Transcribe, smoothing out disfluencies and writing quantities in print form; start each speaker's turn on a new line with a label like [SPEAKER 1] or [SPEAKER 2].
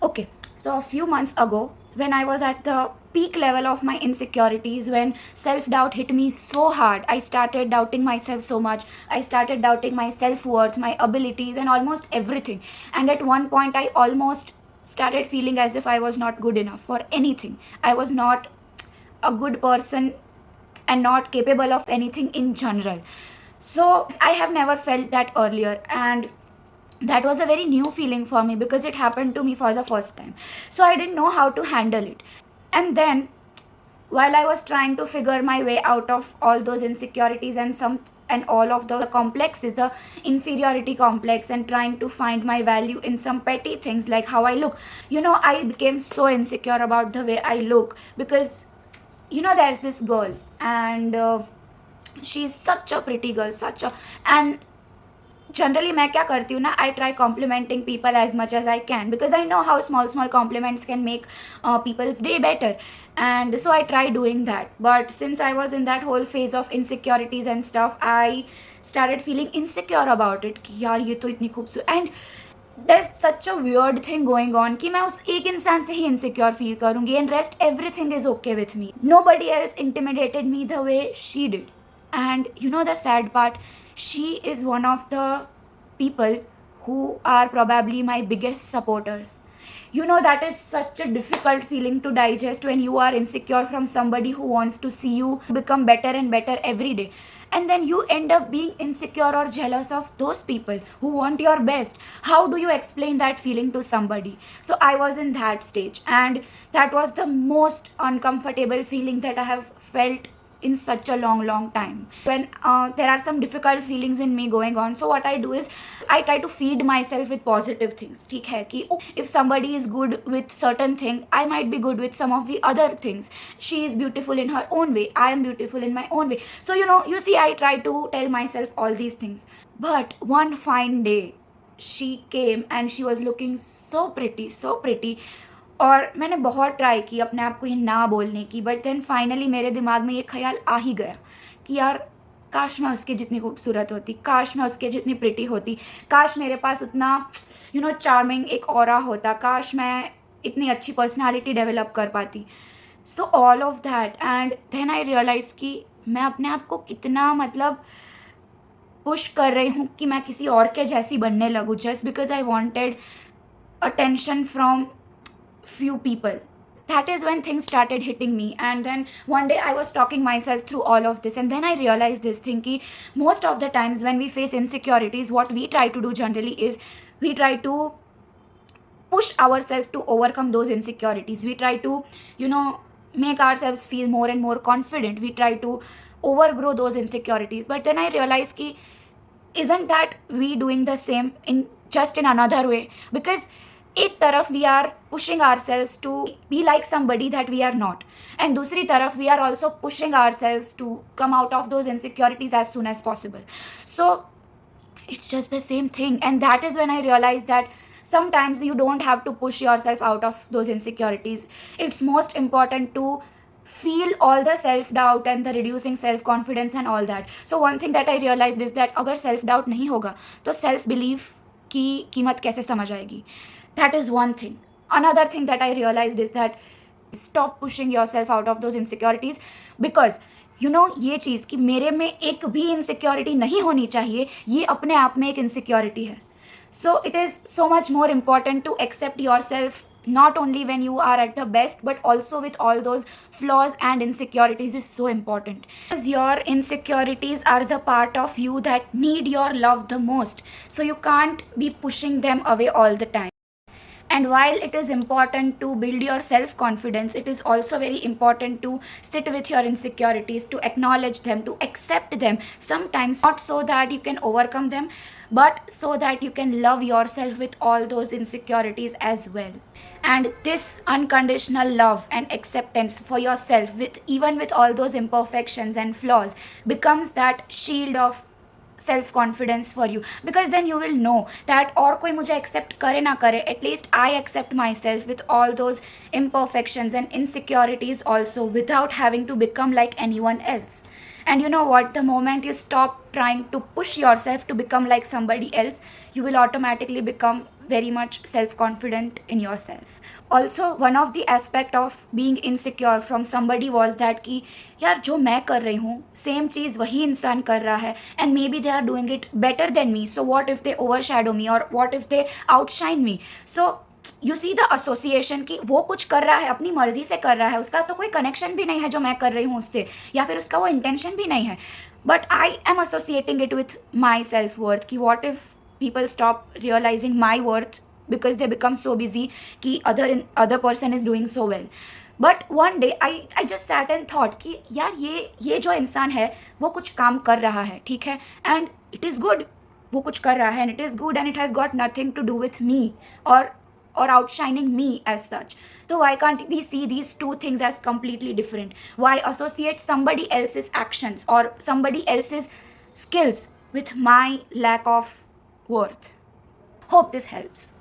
[SPEAKER 1] Okay, so a few months ago, when I was at the peak level of my insecurities, when self doubt hit me so hard, I started doubting myself so much. I started doubting my self worth, my abilities, and almost everything. And at one point, I almost started feeling as if I was not good enough for anything. I was not a good person and not capable of anything in general. So I have never felt that earlier, and that was a very new feeling for me because it happened to me for the first time. So I didn't know how to handle it. And then while I was trying to figure my way out of all those insecurities and all of the complexes, the inferiority complex, and trying to find my value in some petty things like how I look, I became so insecure about the way I look because there's this girl, and she's such a pretty girl, such a and generally मैं क्या करती हूँ ना, I try complimenting people as much as I can because I know how small small compliments can make people's day better. And so I tried doing that, but since I was in that whole phase of insecurities and stuff, I started feeling insecure about it कि यार ये तो इतनी खूबसूरत, and there's such a weird thing going on कि मैं उस एक इंसान से ही insecure feel करूँगी and rest everything is okay with me. Nobody else intimidated me the way she did. And the sad part, she is one of the people who are probably my biggest supporters. That is such a difficult feeling to digest when you are insecure from somebody who wants to see you become better and better every day. And then you end up being insecure or jealous of those people who want your best. How do you explain that feeling to somebody? So I was in that stage, and that was the most uncomfortable feeling that I have felt in such a long time. When there are some difficult feelings in me going on, so what I do is I try to feed myself with positive things. ठीक है कि if somebody is good with certain thing, I might be good with some of the other things. She is beautiful in her own way, I am beautiful in my own way. So you see, I try to tell myself all these things. But one fine day, she came and she was looking so pretty, so pretty. और मैंने बहुत try की अपने आप को ये ना बोलने की, बट देन फाइनली मेरे दिमाग में ये ख्याल आ ही गया कि यार काश मैं उसके जितनी खूबसूरत होती, काश मैं उसके जितनी प्रिटी होती, काश मेरे पास उतना चार्मिंग एक ऑरा होता, काश मैं इतनी अच्छी पर्सनालिटी डेवलप कर पाती. So all of that, and then I realise कि मैं अपने आप को कितना पुश कर रही हूँ कि मैं किसी और के जैसी बनने लगूँ just because I wanted attention from few people. That is when things started hitting me, and then one day I was talking myself through all of this, and then I realized this thing ki most of the times when we face insecurities, what we try to do generally is we try to push ourselves to overcome those insecurities. We try to make ourselves feel more and more confident. We try to overgrow those insecurities. But then I realized ki isn't that we doing the same in just in another way? Because एक तरफ we are pushing ourselves to be like somebody that we are not, एंड दूसरी तरफ we are also pushing ourselves to come out of those insecurities as soon as possible. So it's just the same thing, and that is when I realized that sometimes you don't have to push yourself out of those insecurities. It's most important to feel all the self doubt and the reducing self confidence and all that. So one thing that I realized is that अगर self doubt नहीं होगा तो self belief की कीमत कैसे समझ आएगी. That is one thing. Another thing that I realized is that stop pushing yourself out of those insecurities, because ये चीज़ कि मेरे में एक भी इनसिक्योरिटी नहीं होनी चाहिए, ये अपने आप में एक इनसिक्योरिटी है. So it is so much more important to accept yourself not only when you are at the best, but also with all those flaws and insecurities is so important. Because your insecurities are the part of you that need your love the most. So you can't be pushing them away all the time. And while it is important to build your self-confidence, it is also very important to sit with your insecurities, to acknowledge them, to accept them. Sometimes not so that you can overcome them, but so that you can love yourself with all those insecurities as well. And this unconditional love and acceptance for yourself, even with all those imperfections and flaws, becomes that shield of self confidence for you, because then you will know that और कोई मुझे accept करे ना करे, at least I accept myself with all those imperfections and insecurities also, without having to become like anyone else. And you know what? The moment you stop trying to push yourself to become like somebody else, you will automatically become very much self confident in yourself. Also, one of the aspect of being insecure from somebody was that कि यार जो मैं कर रही हूँ same चीज़ वही इंसान कर रहा है, and may be they are doing it better than me, so what if they overshadow me और what if they outshine me. So you see the association कि वो कुछ कर रहा है अपनी मर्जी से कर रहा है, उसका तो कोई कनेक्शन भी नहीं है जो मैं कर रही हूँ उससे, या फिर उसका वो इंटेंशन भी नहीं है, but I am associating it with my self worth कि what if people stop realizing my worth because they become so busy कि other person is doing so well. But one day I just sat and thought कि यार ये जो इंसान है वो कुछ काम कर रहा है, ठीक है, and it is good, वो कुछ कर रहा है and it is good and it has got nothing to do with me or outshining me as such. So why can't we see these two things as completely different? Why associate somebody else's actions or somebody else's skills with my lack of worth? Hope this helps.